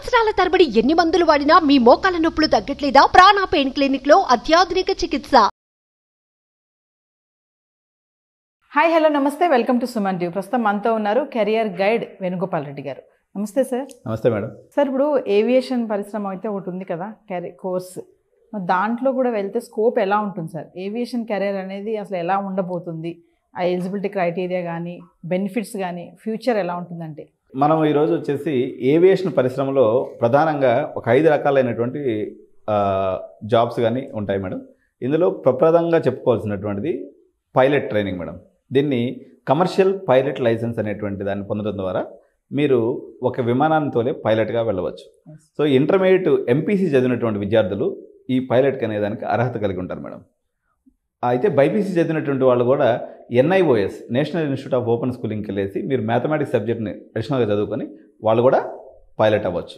సంవత్సరాల తరబడి ఎన్ని మందులు వాడినా మీ మోకాల నొప్పులు తగ్గట్లేదా? ప్రాణ పెయిన్ క్లినిక్ లో అత్యాధునిక చికిత్స. హాయ్ హలో నమస్తే, వెల్కమ్ టు సుమన్ టీవీ. ప్రస్తుతం మనతో ఉన్నారు కెరియర్ గైడ్ వేణుగోపాల్ రెడ్డి గారు. నమస్తే సార్. నమస్తే మేడం. సార్, ఇప్పుడు ఏవియేషన్ పరిశ్రమ అయితే ఒకటి ఉంది కదా, కోర్స్, దాంట్లో కూడా వెళ్తే స్కోప్ ఎలా ఉంటుంది సార్? ఏవియేషన్ కెరియర్ అనేది అసలు ఎలా ఉండబోతుంది? ఆ ఎలిజిబిలిటీ క్రైటీరియా కానీ, బెనిఫిట్స్ కానీ, ఫ్యూచర్ ఎలా ఉంటుందంటే? మనం ఈరోజు వచ్చేసి ఏవియేషన్ పరిశ్రమలో ప్రధానంగా ఒక 5 రకాలైనటువంటి జాబ్స్ కానీ ఉంటాయి మేడం. ఇందులో ప్రప్రదంగా చెప్పుకోవాల్సినటువంటిది పైలట్ ట్రైనింగ్ మేడం. దీన్ని కమర్షియల్ పైలట్ లైసెన్స్ అనేటువంటి దాన్ని పొందడం ద్వారా మీరు ఒక విమానాన్ని తోలే పైలట్గా వెళ్ళవచ్చు. సో ఇంటర్మీడియట్ ఎంపీసీ చదివినటువంటి విద్యార్థులు ఈ పైలట్కి అనేదానికి అర్హత కలిగి ఉంటారు మేడం. అయితే బైపీసీ చదివినటువంటి వాళ్ళు కూడా NIOS national institute of open స్కూలింగ్కి వెళ్ళేసి మీరు మ్యాథమెటిక్స్ సబ్జెక్ట్ని అడిషనల్గా చదువుకొని వాళ్ళు కూడా పైలట్ అవ్వచ్చు.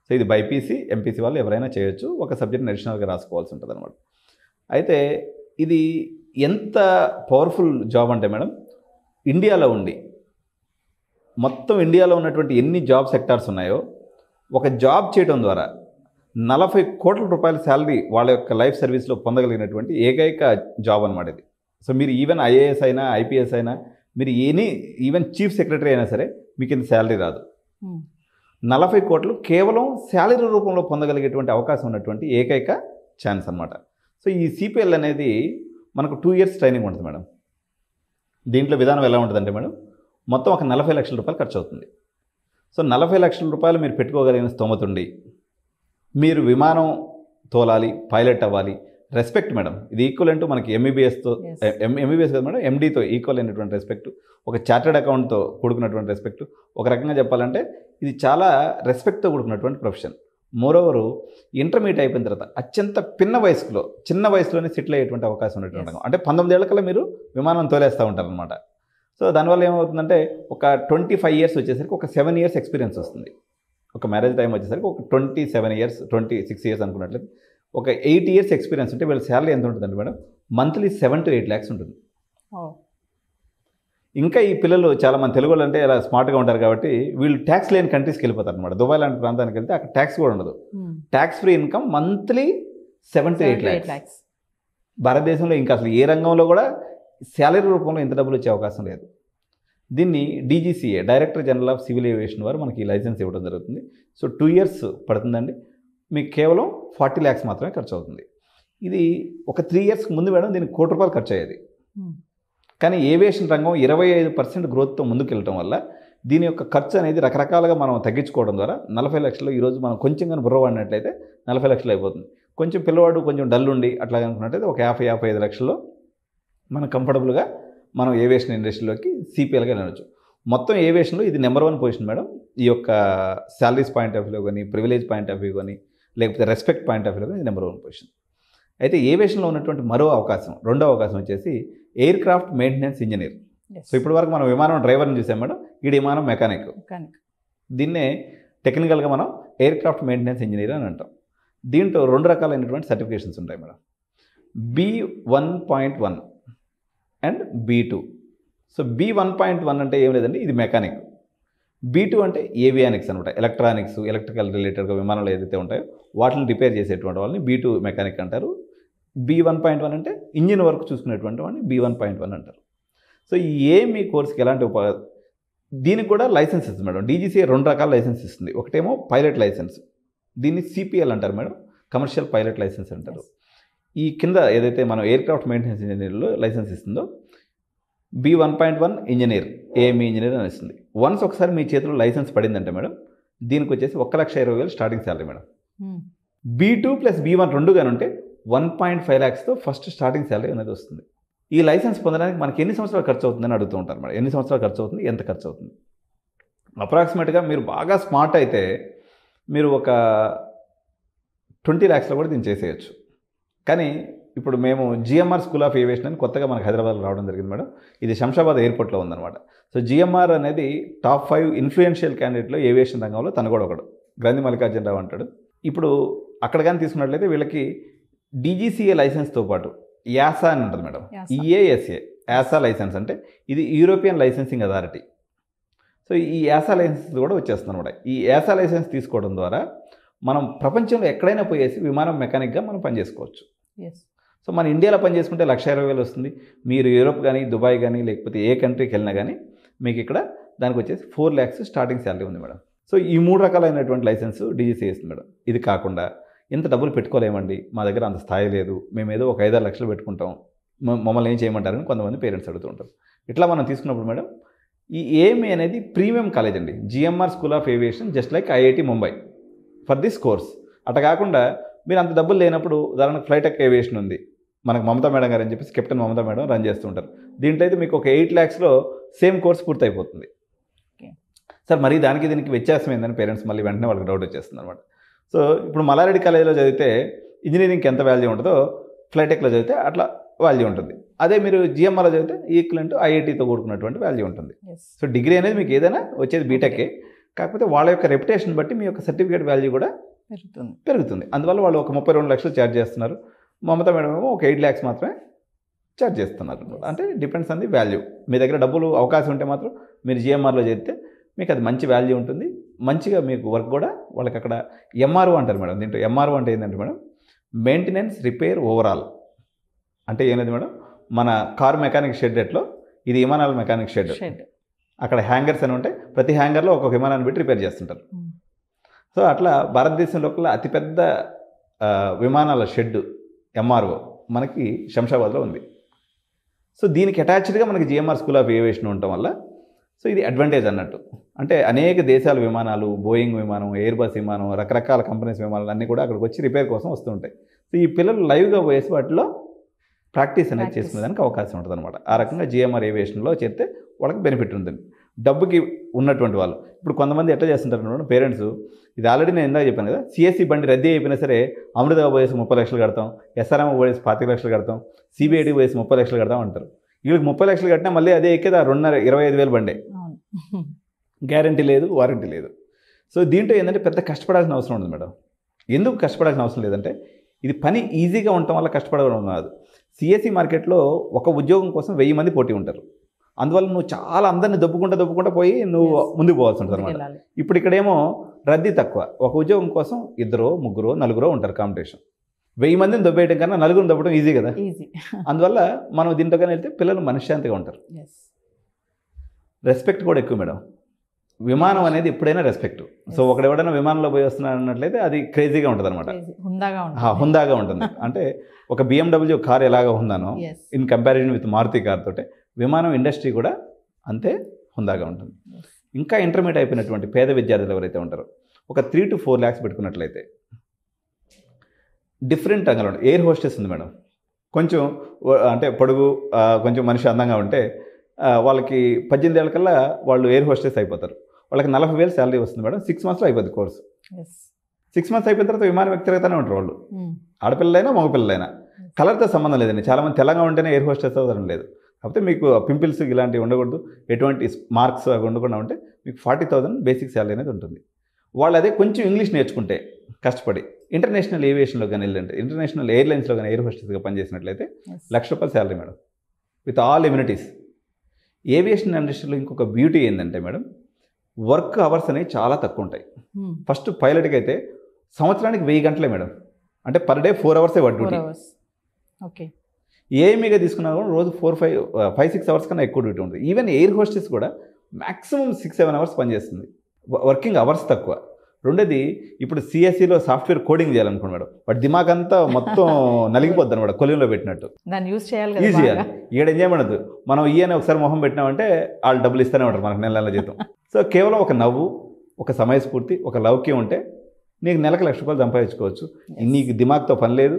సో ఇది బైపీసీ ఎంపీసీ వాళ్ళు ఎవరైనా చేయొచ్చు, ఒక సబ్జెక్ట్ని అడిషనల్గా రాసుకోవాల్సి ఉంటుంది అనమాట. అయితే ఇది ఎంత పవర్ఫుల్ జాబ్ అంటే మేడం, ఇండియాలో ఉండి మొత్తం ఇండియాలో ఉన్నటువంటి ఎన్ని జాబ్ సెక్టార్స్ ఉన్నాయో ఒక జాబ్ చేయడం ద్వారా 40 కోట్ల రూపాయల శాలరీ వాళ్ళ యొక్క లైఫ్ సర్వీస్లో పొందగలిగినటువంటి ఏకైక జాబ్ అనమాట ఇది. సో మీరు ఈవెన్ IAS అయినా IPS అయినా మీరు ఈవెన్ చీఫ్ సెక్రటరీ అయినా సరే మీకు ఇంత శాలరీ రాదు. 40 కోట్లు కేవలం శాలరీ రూపంలో పొందగలిగేటువంటి అవకాశం ఉన్నటువంటి ఏకైక ఛాన్స్ అనమాట. సో ఈ CPL అనేది మనకు 2 years ట్రైనింగ్ ఉంటుంది మేడం. దీంట్లో విధానం ఎలా ఉంటుందంటే మేడం, మొత్తం ఒక 40 లక్షల రూపాయలు ఖర్చు అవుతుంది. సో 40 లక్షల రూపాయలు మీరు పెట్టుకోగలిగిన స్తోమత ఉండి మీరు విమానం తోలాలి, పైలట్ అవ్వాలి, రెస్పెక్ట్ మేడం. ఇది ఈక్వల్ అంటూ మనకి MBBSతో MBBS కదా మేడం, MDతో ఈక్వల్ అయినటువంటి రెస్పెక్ట్, ఒక చార్టెడ్ అకౌంట్తో కూడుకున్నటువంటి రెస్పెక్ట్. ఒక రకంగా చెప్పాలంటే ఇది చాలా రెస్పెక్ట్తో కూడుకున్నటువంటి ప్రొఫెషన్. మోరోవరు ఇంటర్మీడియట్ అయిపోయిన తర్వాత అత్యంత చిన్న వయసులోనే సెటిల్ అయ్యేటువంటి అవకాశం ఉన్నటువంటి రంగం. అంటే 19 ఏళ్ళకల్లా మీరు విమానం తోలేస్తూ ఉంటారనమాట. సో దానివల్ల ఏమవుతుందంటే ఒక 25 years వచ్చేసరికి ఒక 7 years ఎక్స్పీరియన్స్ వస్తుంది. ఒక మ్యారేజ్ టైం వచ్చేసరికి ఒక 27 years 26 years అనుకున్నట్లయితే ఒక 8 years ఎక్స్పీరియన్స్ ఉంటే వీళ్ళ శాలరీ ఎంత ఉంటుందండి మేడం, మంత్లీ 7 to 8 lakhs ఉంటుంది. ఇంకా ఈ పిల్లలు చాలా మంది తెలుగు వాళ్ళు అంటే ఇలా స్మార్ట్గా ఉంటారు కాబట్టి వీళ్ళు ట్యాక్స్ లేని కంట్రీస్కి వెళ్ళిపోతారు అనమాట. దుబాయ్ లాంటి ప్రాంతానికి వెళ్తే అక్కడ ట్యాక్స్ కూడా ఉండదు. Tax free income monthly 7 to 8 lakhs. భారతదేశంలో ఇంకా అసలు ఏ రంగంలో కూడా శాలరీ రూపంలో ఇంత డబ్బులు వచ్చే అవకాశం లేదు. దీన్ని DGCA director general of civil aviation వారు మనకి ఈ లైసెన్స్ ఇవ్వడం జరుగుతుంది. సో 2 years పడుతుందండి. మీకు కేవలం 40 lakhs మాత్రమే ఖర్చు అవుతుంది. ఇది ఒక 3 years ముందు మేడం దీనికి 1 కోటి రూపాయలు ఖర్చు అయ్యేది. కానీ ఏవియేషన్ రంగం 25% గ్రోత్తో ముందుకు వెళ్ళటం వల్ల దీని యొక్క ఖర్చు అనేది రకరకాలుగా మనం తగ్గించుకోవడం ద్వారా 40 లక్షలు ఈరోజు మనం కొంచెం కానీ బుర్రవాడినట్లయితే 40 లక్షలు అయిపోతుంది. కొంచెం పిల్లవాడు కొంచెం డల్ ఉండి అట్లా అనుకున్నట్టయితే ఒక 50-55 లక్షల్లో మనం కంఫర్టబుల్గా మనం ఏవియేషన్ ఇండస్ట్రీలోకి CPLగా వెళ్ళవచ్చు. మొత్తం ఏవియేషన్లో ఇది నెంబర్ 1 పొజిషన్ మేడం. ఈ యొక్క శాలరీస్ పాయింట్ ఆఫ్ వ్యూ కానీ, ప్రివిలేజ్ పాయింట్ ఆఫ్ వ్యూ కానీ, లేకపోతే రెస్పెక్ట్ పాయింట్ ఆఫ్ వ్యూ కానీ ఇది నెంబర్ 1 పొజిషన్. అయితే ఏవియేషన్లో ఉన్నటువంటి రెండో అవకాశం వచ్చేసి air craft maintenance engineer. So ఇప్పటి వరకు మనం విమానం డ్రైవర్ని చూసాం మేడం, ఈ విమానం మెకానిక్. దీన్నే టెక్నికల్గా మనం ఎయిర్ క్రాఫ్ట్ మెయింటెనెన్స్ ఇంజనీర్ అని అంటాం. దీంట్లో 2 రకాలైనటువంటి సర్టిఫికేషన్స్ ఉంటాయి madam, B1.1 and B2. So B1.1 అంటే ఏం లేదండి, ఇది మెకానిక్. B2 అంటే ఏవియానిక్స్ అనమాట, ఎలక్ట్రానిక్స్, ఎలక్ట్రికల్ రిలేటెడ్గా విమానాలు ఏదైతే ఉంటాయో వాటిని రిపేర్ చేసేటువంటి వాళ్ళని B2 మెకానిక్ అంటారు. B1.1 అంటే ఇంజిన్ వర్క్ చూసుకునేటువంటి వాడిని B1.1 అంటారు. సో మీ కోర్స్కి ఎలాంటి దీనికి కూడా లైసెన్స్ ఇస్తుంది మేడం. DGCA 2 రకాల లైసెన్స్ ఇస్తుంది. ఒకటేమో పైలట్ లైసెన్స్, దీన్ని CPL అంటారు మేడం, కమర్షియల్ పైలట్ లైసెన్స్ అంటారు. ఈ కింద ఏదైతే మనం ఎయిర్ క్రాఫ్ట్ మెయింటెనెన్స్ ఇంజనీర్లో లైసెన్స్ ఇస్తుందో B1.1 ఇంజనీర్, AME ఇంజనీర్ అని ఇస్తుంది. వన్స్ ఒకసారి మీ చేతిలో లైసెన్స్ పడిందంటే మేడం దీనికి వచ్చేసి 1,20,000 starting salary madam. B2 + B1 2 కానీ ఉంటే 1.5 lakhsతో ఫస్ట్ స్టార్టింగ్ శాలరీ అనేది వస్తుంది. ఈ లైసెన్స్ పొందడానికి మనకి ఎన్ని సంవత్సరాలు ఖర్చు అవుతుందని అడుగుతూ ఉంటారు మేడం. ఎన్ని సంవత్సరాలు ఖర్చు అవుతుంది, ఎంత ఖర్చు అవుతుంది? అప్రాక్సిమేట్గా మీరు బాగా స్మార్ట్ అయితే మీరు ఒక 20 lakhsలో కూడా దీన్ని చేసేయచ్చు. కానీ ఇప్పుడు మేము GMR స్కూల్ ఆఫ్ ఏవియేషన్ అని కొత్తగా మనకు హైదరాబాద్లో రావడం జరిగింది మేడం. ఇది శంషాబాద్ ఎయిర్పోర్ట్లో ఉందన్నమాట. సో GMR అనేది టాప్ 5 ఇన్ఫ్లుయెన్షియల్ క్యాండిడేట్లో ఏవియేషన్ రంగంలో తను కూడా ఒకడు, గ్రంథి మల్లికార్జునరావు అంటాడు. ఇప్పుడు అక్కడ కానీ తీసుకున్నట్లయితే వీళ్ళకి DGCA లైసెన్స్తో పాటు యాసా అని ఉంటుంది మేడం, EASA యాసా లైసెన్స్ అంటే ఇది యూరోపియన్ లైసెన్సింగ్ అథారిటీ. సో ఈ యాసా లైసెన్స్ కూడా వచ్చేస్తుంది అనమాట. ఈ యాసా లైసెన్స్ తీసుకోవడం ద్వారా మనం ప్రపంచంలో ఎక్కడైనా పోయేసి విమానం మెకానిక్గా మనం పనిచేసుకోవచ్చు. ఎస్. సో మన ఇండియాలో పని చేసుకుంటే 1,20,000 వస్తుంది. మీరు యూరోప్ కానీ దుబాయ్ కానీ లేకపోతే ఏ కంట్రీకి వెళ్ళినా కానీ మీకు ఇక్కడ దానికి వచ్చేసి 4 lakhs స్టార్టింగ్ శాలరీ ఉంది మేడం. సో ఈ 3 రకాలైనటువంటి లైసెన్స్ డీజీసీ ఇస్తుంది మేడం. ఇది కాకుండా ఇంత డబ్బులు పెట్టుకోలేమండి, మా దగ్గర అంత స్థాయి లేదు, మేము ఏదో ఒక 5-6 లక్షలు పెట్టుకుంటాం, మమ్మల్ని ఏం చేయమంటారని కొంతమంది పేరెంట్స్ అడుగుతూ ఉంటారు. ఇట్లా మనం తీసుకున్నప్పుడు మేడం ఈ ఏఎంఏ అనేది ప్రీమియం కాలేజ్ అండి. GMR school of aviation just like IIT Mumbai for this course. అట్లా కాకుండా మీరు అంత డబ్బులు లేనప్పుడు ఉదాహరణకు ఫ్లైటెక్ ఏవియేషన్ ఉంది, మనకు మమతా మేడం గారు అని చెప్పేసి కెప్టెన్ మమతా మేడం రన్ చేస్తుంటారు. దీంట్లో అయితే మీకు ఒక 8 lakhsలో సేమ్ కోర్స్ పూర్తయిపోతుంది. సార్ మరి దానికి దీనికి వ్యత్యాసం ఏందని పేరెంట్స్ మళ్ళీ వెంటనే వాళ్ళకి డౌట్ వచ్చేస్తుంది అనమాట. సో ఇప్పుడు మల్లారెడ్డి కాలేజీలో చదివితే ఇంజనీరింగ్కి ఎంత వాల్యూ ఉంటుందో ఫ్లైటెక్లో చదివితే అట్లా వాల్యూ ఉంటుంది. అదే మీరు జిఎంఆర్లో చదివితే ఈక్వలెంట్ ఐఐటీతో కూడుకున్నటువంటి వాల్యూ ఉంటుంది. సో డిగ్రీ అనేది మీకు ఏదైనా వచ్చేది బీటెక్కే, కాకపోతే వాళ్ళ యొక్క రెప్యుటేషన్ బట్టి మీ యొక్క సర్టిఫికేట్ వాల్యూ కూడా పెరుగుతుంది. అందువల్ల వాళ్ళు ఒక 32 లక్షలు ఛార్జ్ చేస్తున్నారు. మమతా మేడం ఏమో ఒక 8 lakhs మాత్రమే ఛార్జ్ చేస్తున్నారు. అంటే డిపెండ్స్ ఆన్ ది వాల్యూ. మీ దగ్గర డబ్బులు అవకాశం ఉంటే మాత్రం మీరు జిఎంఆర్లో చేస్తే మీకు అది మంచి వాల్యూ ఉంటుంది, మంచిగా మీకు వర్క్ కూడా వాళ్ళకి అక్కడ ఎంఆర్ఓ అంటారు మేడం. దీంట్లో ఎంఆర్ఓ అంటే ఏంటంటే మేడం మెయింటెనెన్స్ రిపేర్ ఓవరాల్. అంటే ఏంటంటే మేడం మన కార్ మెకానిక్ షెడ్ ఎట్లో ఇది విమానాల మెకానిక్ షెడ్. అక్కడ హ్యాంగర్స్ అని ఉంటే ప్రతి హ్యాంగర్లో ఒక్కొక్క విమానాన్ని పెట్టి రిపేర్ చేస్తుంటారు. సో అట్లా భారతదేశంలో అతిపెద్ద విమానాల షెడ్ ఎంఆర్ఓ మనకి శంషాబాద్లో ఉంది. సో దీనికి అటాచ్డ్గా మనకి జిఎంఆర్ స్కూల్ ఆఫ్ ఏవియేషన్ ఉండటం వల్ల సో ఇది అడ్వాంటేజ్ అన్నట్టు. అంటే అనేక దేశాల విమానాలు, బోయింగ్ విమానం, ఎయిర్ బస్ విమానం, రకరకాల కంపెనీస్ విమానాలు అన్నీ కూడా అక్కడికి వచ్చి రిపేర్ కోసం వస్తూ ఉంటాయి. సో ఈ పిల్లలు లైవ్గా పోయేసి వాటిలో ప్రాక్టీస్ అనేది చేసుకునేదానికి అవకాశం ఉంటుంది అనమాట. ఆ రకంగా జిఎంఆర్ ఏవియేషన్లో చేస్తే వాళ్ళకి బెనిఫిట్ ఉంటుంది. డబ్బుకి ఉన్నటువంటి వాళ్ళు ఇప్పుడు కొంతమంది ఎట్లా చేస్తుంటారు పేరెంట్స్, ఇది ఆల్రెడీ నేను ఇందాక చెప్పాను కదా, సిఎస్సి బండి రద్దీ అయిపోయినా సరే అమృతగా పోయేసి 30 లక్షలు కడతాం, ఎస్ఆర్ఎం పోయేసి 25 లక్షలు కడతాం, సిబిఐటి పోయేసి 30 లక్షలు కడతాం అంటారు. వీళ్ళకి 30 లక్షలు కట్టినా మళ్ళీ అదే ఎక్కేది 25,000 బండే, గ్యారంటీ లేదు, వారంటీ లేదు. సో దీంట్లో ఏంటంటే పెద్ద కష్టపడాల్సిన అవసరం ఉండదు మేడం. ఎందుకు కష్టపడాల్సిన అవసరం లేదంటే ఇది పని ఈజీగా ఉండటం వల్ల కష్టపడడం కాదు. సిఎస్సి మార్కెట్లో ఒక ఉద్యోగం కోసం 1000 మంది పోటీ ఉంటారు. అందువల్ల నువ్వు చాలా అందరిని దొబ్బుకుంటా పోయి నువ్వు ముందుకు పోవాల్సి ఉంటుంది అనమాట. ఇప్పుడు ఇక్కడేమో రద్దీ తక్కువ, ఒక ఉద్యోగం కోసం 2, 3, 4 ఉంటారు కాంపిటీషన్. 1000 మందిని దొబ్బేయడం కన్నా 4 దొబ్బడం ఈజీ కదా. అందువల్ల మనం దీంతో కానీ వెళ్తే పిల్లలు మనశ్శాంతిగా ఉంటారు. రెస్పెక్ట్ కూడా ఎక్కువ మేడం. విమానం అనేది ఎప్పుడైనా రెస్పెక్ట్. సో ఒకడెవడైనా విమానంలో పోయి వస్తున్నాడు అన్నట్లయితే అది క్రేజీగా ఉంటుంది అనమాట, హుందాగా ఉంటుంది. అంటే ఒక BMW కార్ ఎలాగా ఉందానో in comparison with Maruti car తోటే విమానం ఇండస్ట్రీ కూడా అంతే హుందాగా ఉంటుంది. ఇంకా ఇంటర్మీడియట్ అయిపోయినటువంటి పేద విద్యార్థులు ఎవరైతే ఉంటారో ఒక 3 to 4 lakhs పెట్టుకున్నట్లయితే డిఫరెంట్ రంగాలు ఉంటాయి. ఎయిర్ హోస్టెస్ ఉంది మేడం, కొంచెం అంటే పొడుగు, కొంచెం మనిషి అందంగా ఉంటే వాళ్ళకి 18 ఏళ్ళ కల్లా వాళ్ళు ఎయిర్ హోస్టెస్ అయిపోతారు. వాళ్ళకి 40,000 శాలరీ వస్తుంది మేడం. 6 monthsలో అయిపోద్ది కోర్సు. 6 months అయిపోయిన తర్వాత విమానం వ్యక్తిగతనే ఉంటారు వాళ్ళు, ఆడపిల్లలైనా మగపిల్లలైనా. కలర్తో సంబంధం లేదండి. చాలామంది తెలంగాణ ఉంటేనే ఎయిర్ హోస్టెస్ అవసరం లేదు. కాకపోతే మీకు పింపిల్స్ ఇలాంటివి ఉండకూడదు, ఎటువంటి మార్క్స్ అవి ఉండకుండా ఉంటే మీకు 40,000 బేసిక్ శాలరీ అనేది ఉంటుంది. వాళ్ళు అదే కొంచెం ఇంగ్లీష్ నేర్చుకుంటే కష్టపడి ఇంటర్నేషనల్ ఏవియేషన్లో కానీ వెళ్ళండి, ఇంటర్నేషనల్ ఎయిర్లైన్స్లో కానీ ఎయిర్ హోస్టెస్గా పనిచేసినట్లయితే ₹1,00,000 salary madam, with all amenities. Aviation ఇండస్ట్రీలో ఇంకొక బ్యూటీ ఏంటంటే మేడం వర్క్ అవర్స్ అనేవి చాలా తక్కువ ఉంటాయి. ఫస్ట్ పైలట్కి అయితే సంవత్సరానికి 1000 గంటలే మేడం. అంటే per day 4 hours work duty. Okay. ఏమీగా తీసుకున్నా కూడా రోజు 5-6 hours కన్నా ఎక్కువ డ్యూటీ ఉంటుంది. ఈవెన్ ఎయిర్ హోస్టెస్ కూడా మ్యాక్సిమం 6-7 hours పనిచేస్తుంది. వర్కింగ్ అవర్స్ తక్కువ. రెండోది ఇప్పుడు సిఎస్సిలో సాఫ్ట్వేర్ కోడింగ్ చేయాలనుకోండి మేడం, వాటి దిమాగ్ అంతా మొత్తం నలిగిపోద్ది అనమాట, కొలింలో పెట్టినట్టు. దాన్ని యూజ్ చేయాలి, యూజ్ చేయాలి. ఏం చేయమనదు. మనం ఈయన ఒకసారి మొహం పెట్టినామంటే వాళ్ళు డబ్బులు ఇస్తూనే ఉంటారు మనకు నెల జీతం. సో కేవలం ఒక నవ్వు, ఒక సమయస్ఫూర్తి, ఒక లౌక్యం ఉంటే నీకు నెలకు ₹1,00,000 సంపాదించుకోవచ్చు. నీకు దిమాగ్తో పని లేదు,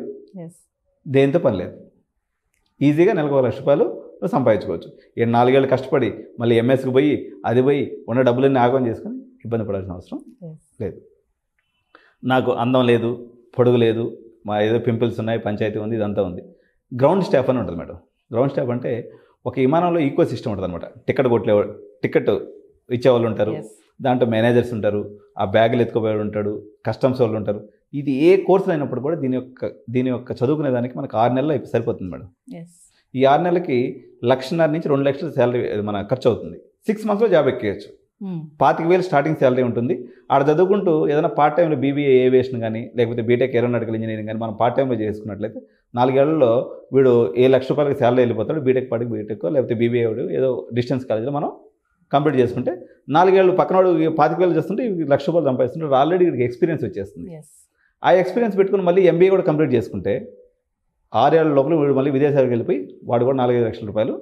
దేంతో పని లేదు. ఈజీగా నెలకు ₹1,00,000 నువ్వు సంపాదించుకోవచ్చు. 4 ఏళ్ళు కష్టపడి మళ్ళీ ఎంఎస్కి పోయి అది పోయి ఉన్న డబ్బులన్నీ ఆగం చేసుకొని ఇబ్బంది పడాల్సిన అవసరం లేదు. నాకు అందం లేదు, పొడుగు లేదు, మా ఏదో పింపుల్స్ ఉన్నాయి, పంచాయతీ ఉంది, ఇదంతా ఉంది. గ్రౌండ్ స్టాఫ్ అని ఉంటుంది మేడం. గ్రౌండ్ స్టాఫ్ అంటే ఒక విమానంలో ఈకో సిస్టమ్ ఉంటుంది అనమాట. టికెట్ ఇచ్చేవాళ్ళు ఉంటారు, దాంట్లో మేనేజర్స్ ఉంటారు, ఆ బ్యాగులు ఎత్తుకోబోయేవాడు ఉంటాడు, కస్టమ్స్ వాళ్ళు ఉంటారు. ఇది ఏ కోర్సులు అయినప్పుడు కూడా దీని యొక్క చదువుకునే దానికి మనకు 6 నెలలు సరిపోతుంది మేడం. ఈ 6 నెలలకి 1,50,000 నుంచి 2 లక్షల శాలరీ మన ఖర్చు అవుతుంది. 6 monthsలో జాబ్ ఎక్కేయచ్చు. 25,000 స్టార్టింగ్ శాలరీ ఉంటుంది. ఆడ చదువుకుంటూ ఏదైనా పార్ట్ టైంలో బీబీఏ ఏవియేషన్ కానీ లేకపోతే బీటెక్ ఏరోనాటికల్ ఇంజనీరింగ్ కానీ మనం పార్ట్ టైంలో చేసుకున్నట్లయితే 4 ఏళ్లలో వీడు ₹1,00,000 శాలరీ వెళ్ళిపోతాడు. బీటెక్ పాటికి బీటెక్ లేకపోతే బీబీఏ ఏదో డిస్టెన్స్ కాలేజీలో మనం కంప్లీట్ చేసుకుంటే 4 ఏళ్ళు పక్కనోడు 25,000 చేస్తుంటే ₹1,00,000 సంపాదిస్తుంటే ఆల్రెడీ వీడికి ఎక్స్పీరియన్స్ వచ్చేస్తుంది. ఆ ఎక్స్పీరియన్స్ పెట్టుకుని మళ్ళీ ఎంబీఏ కూడా కంప్లీట్ చేసుకుంటే 6 ఏళ్ల లోపల వీడు మళ్ళీ విదేశాలకు వెళ్ళిపోయి వాడు కూడా ₹4-5 లక్షల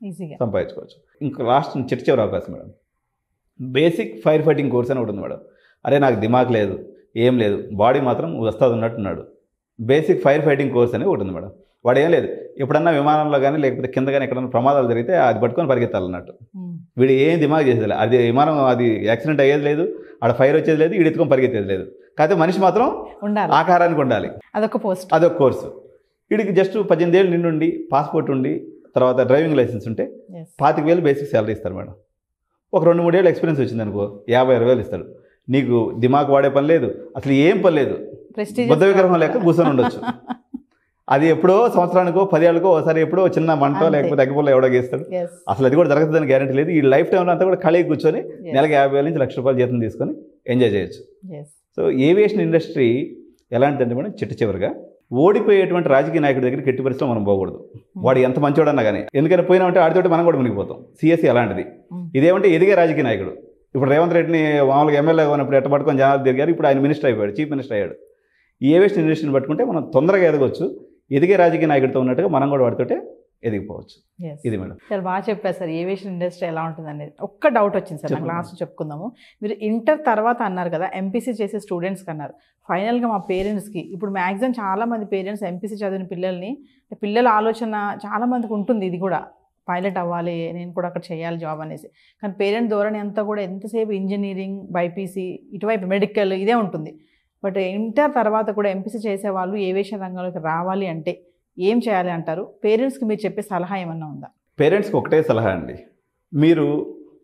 ఈజీగా సంపాదించుకోవచ్చు. ఇంకా లాస్ట్ చివరి అవకాశం madam, basic fire fighting course అని ఒకటి ఉంది మేడం. అరే నాకు దిమాగ్ లేదు, ఏం లేదు, బాడీ మాత్రం వస్తుంది ఉన్నట్టున్నాడు. బేసిక్ ఫైర్ ఫైటింగ్ కోర్స్ అని ఒకటి ఉంది మేడం. వాడు ఏం లేదు, ఎప్పుడన్నా విమానంలో కానీ లేకపోతే కింద కానీ ఎక్కడన్నా ప్రమాదాలు జరిగితే అది పట్టుకొని పరిగెత్తాలన్నట్టు. వీడు ఏం దిమాగ్ చేసేది లేదు. అది విమానం అది యాక్సిడెంట్ అయ్యేది లేదు, ఆడ ఫైర్ వచ్చేది లేదు, వీడు ఎత్తుకొని పరిగెత్తేది లేదు. కాకపోతే మనిషి మాత్రం ఉండాలి, ఆకారానికి ఉండాలి. అదొక కోర్సు. వీడికి జస్ట్ 18 ఏళ్ళు నిండి పాస్పోర్ట్ ఉండి తర్వాత డ్రైవింగ్ లైసెన్స్ ఉంటే 25,000 బేసిక్ శాలరీ ఇస్తారు మేడం. ఒక 2-3 ఏళ్ళు ఎక్స్పీరియన్స్ వచ్చింది అనుకో 50,000-60,000 ఇస్తాడు. నీకు దిమాగ్ వాడే పని లేదు, అసలు ఏం పని లేదు, బుద్ధ విగ్రహం లేక కూర్చొని ఉండొచ్చు. అది ఎప్పుడో సంవత్సరానికో 10 ఏళ్ళకో ఒకసారి ఎప్పుడో చిన్న మంటో లేకపోతే అగ్గిపుల్ల ఎవడో గీస్తాడు. అసలు అది కూడా జరుగుతుందని గ్యారెంటీ లేదు. ఈ లైఫ్ టైంలో అంతా కూడా ఖాళీ కూర్చొని నెలకు 50,000 నుంచి ₹1,00,000 జీతం తీసుకొని ఎంజాయ్ చేయొచ్చు. సో ఏవియేషన్ ఇండస్ట్రీ ఎలాంటిదంటే మేడం, చివరిగా ఓడిపోయేటువంటి రాజకీయ నాయకుడి దగ్గరికి ఎట్టి పరిస్థితుల్లో మనం పోకూడదు. వాడు ఎంత మంచివాడన్నా కానీ, ఎందుకని పోయినామంటే ఆడితోటి మనం కూడా మునిగిపోతాం. సిఎస్సి అలాంటిది. ఇదేమంటే ఎదిగే రాజకీయ నాయకుడు. ఇప్పుడు రేవంత్ రెడ్డిని మామూలుగా ఎమ్మెల్యే ఉన్నప్పుడు ఎట్ట పట్టుకొని జనాలు తిరిగారు, ఇప్పుడు ఆయన మినిస్టర్ అయిపోయాడు, చీఫ్ మినిస్టర్ అయ్యాడు. ఈ ఏవియేషన్ ఇండస్ట్రీని పట్టుకుంటే మనం తొందరగా ఎదగవచ్చు. ఎదిగే రాజకీయ నాయకుడితో ఉన్నట్టుగా మనం కూడా వాడితోటే ఎదిగిపోవచ్చు. ఇది మేడం. సార్ బాగా చెప్పారు సార్, ఏవియేషన్ ఇండస్ట్రీ ఎలా ఉంటుంది అనేది. ఒక్క డౌట్ వచ్చింది సార్ నాకు, లాస్ట్ చెప్పుకుందాము. మీరు ఇంటర్ తర్వాత అన్నారు కదా ఎంపీసీ చేసే స్టూడెంట్స్కి అన్నారు. ఫైనల్గా మా పేరెంట్స్కి ఇప్పుడు మ్యాక్సిమం చాలామంది పేరెంట్స్ ఎంపీసీ చదివిన పిల్లల ఆలోచన చాలామందికి ఉంటుంది, ఇది కూడా పైలట్ అవ్వాలి, నేను కూడా అక్కడ చేయాలి జాబ్ అనేసి. కానీ పేరెంట్ ధోరణి అంతా కూడా ఎంతసేపు ఇంజనీరింగ్, బైపీసీ, ఇటువైపు మెడికల్ ఇదే ఉంటుంది. బట్ ఇంటర్ తర్వాత కూడా ఎంపీసీ చేసేవాళ్ళు ఏవియేషన్ రంగంలోకి రావాలి అంటే ఏం చేయాలి అంటారు? పేరెంట్స్కి మీరు చెప్పే సలహా ఏమన్నా ఉందా? పేరెంట్స్కి ఒకటే సలహా అండి, మీరు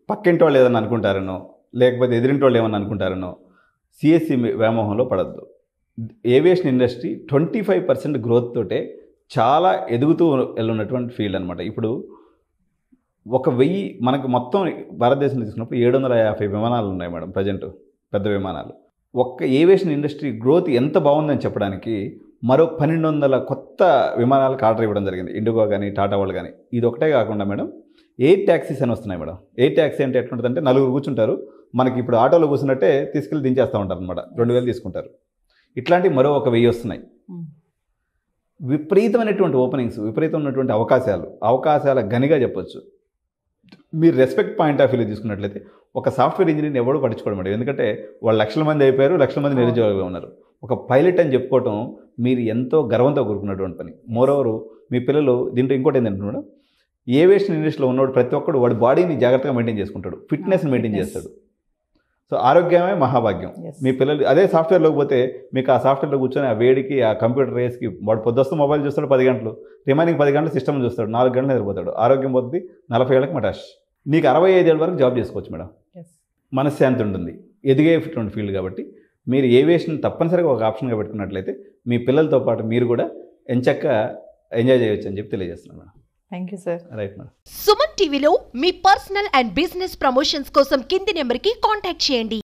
పక్కింటి వాళ్ళు ఏదన్నా అనుకుంటారనో లేకపోతే ఎదిరింటి వాళ్ళు ఏమన్నా అనుకుంటారనో సిఎస్సి వ్యామోహంలో పడద్దు. ఏవియేషన్ ఇండస్ట్రీ 25% గ్రోత్ తోటే చాలా ఎదుగుతూ వెళ్ళున్నటువంటి ఫీల్డ్ అనమాట. ఇప్పుడు 1,000 మనకు మొత్తం భారతదేశంలో తీసుకున్నప్పుడు 750 విమానాలు ఉన్నాయి మేడం ప్రజెంట్, పెద్ద విమానాలు. ఒక్క ఏవియేషన్ ఇండస్ట్రీ గ్రోత్ ఎంత బాగుందని చెప్పడానికి మరో 1,200 కొత్త విమానాలకు ఆర్డర్ ఇవ్వడం జరిగింది, ఇండిగో కానీ టాటా వాళ్ళు కానీ. ఇది ఒకటే కాకుండా మేడం ఎయిర్ ట్యాక్సీస్ అని వస్తున్నాయి మేడం. ఎయిర్ ట్యాక్సీ అంటే ఎట్లుంటుందంటే 4 కూర్చుంటారు, మనకి ఇప్పుడు ఆటోలో కూర్చున్నట్టే తీసుకెళ్ళి దించేస్తూ ఉంటారు అనమాట, 2,000 తీసుకుంటారు. ఇట్లాంటి మరో 1,000 వస్తున్నాయి. విపరీతమైనటువంటి ఓపెనింగ్స్, విపరీతమైనటువంటి అవకాశాల గనిగా చెప్పొచ్చు. మీరు రెస్పెక్ట్ పాయింట్ ఆఫ్ వ్యూలో తీసుకున్నట్లయితే ఒక సాఫ్ట్వేర్ ఇంజనీర్ని ఎవడో పట్టించుకోవడం మేడం, ఎందుకంటే వాళ్ళు 1,00,000 మంది అయిపోయారు, 1,00,000 మంది నిరుద్యోగులుగా ఉన్నారు. ఒక పైలట్ అని చెప్పుకోవటం మీరు ఎంతో గర్వంతో కూరుకున్నటువంటి పని. మోరోవరు మీ పిల్లలు దీంట్లో ఇంకోటి ఏంటంటే మేడం, ఏవియేషన్ ఇండస్ట్రీలో ఉన్నవాడు ప్రతి ఒక్కడు వాడి బాడీని జాగ్రత్తగా మెయింటైన్ చేసుకుంటాడు, ఫిట్నెస్ని మెయింటైన్ చేస్తాడు. సో ఆరోగ్యమే మహాభాగ్యం. మీ పిల్లలు అదే సాఫ్ట్వేర్లోకి పోతే మీకు ఆ సాఫ్ట్వేర్లో కూర్చొని ఆ వేడికి ఆ కంప్యూటర్ రేస్కి వాడు పొద్దుస్తూ మొబైల్ చూస్తాడు 10 గంటలు, రిమైనింగ్ 10 గంటలు సిస్టమ్ చూస్తాడు, 4 గంటలు నిద్రపోతాడు, ఆరోగ్యం పోతుంది, 40 ఏళ్ళకి మటాష్. నీకు 65 ఏళ్ళ వరకు జాబ్ చేసుకోవచ్చు మేడం, మనశ్శాంతి ఉంటుంది, ఎదిగేటువంటి ఫీల్డ్. కాబట్టి మీరు ఏవియేషన్ తప్పనిసరిగా ఒక ఆప్షన్గా పెట్టుకున్నట్లయితే మీ పిల్లలతో పాటు మీరు కూడా ఎంచక్కా ఎంజాయ్ చేయొచ్చు అని చెప్పి తెలియజేస్తున్నాను madam. Thank you sir. Right madam. Suman టీవీలో మీ పర్సనల్ అండ్ బిజినెస్ ప్రమోషన్స్ కోసం కింది నెంబర్కి కాంటాక్ట్ చేయండి.